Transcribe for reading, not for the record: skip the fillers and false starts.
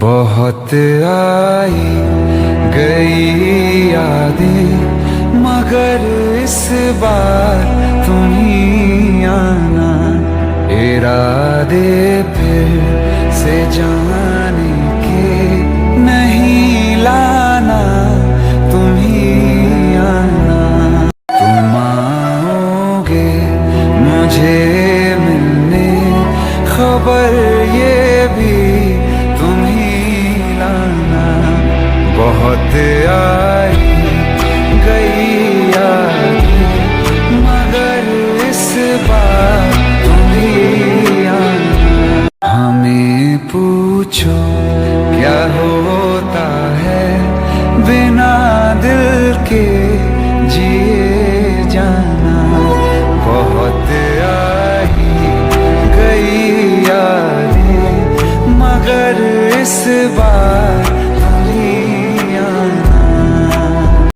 बहुत आई गई यादें, मगर इस बार तुम ही आना। इरादे फिर से जाने के नहीं लाना, तुम ही आना। तुम आओगे मुझे मिलने, खबर ये भी तुम ही लाना। बहुत आई गई यादें, मगर इस बार तुम ही आना। हमें पूछो क्या होता है बिना दिल के जिए जाना। बहुत आई गई यादें, मगर इस बार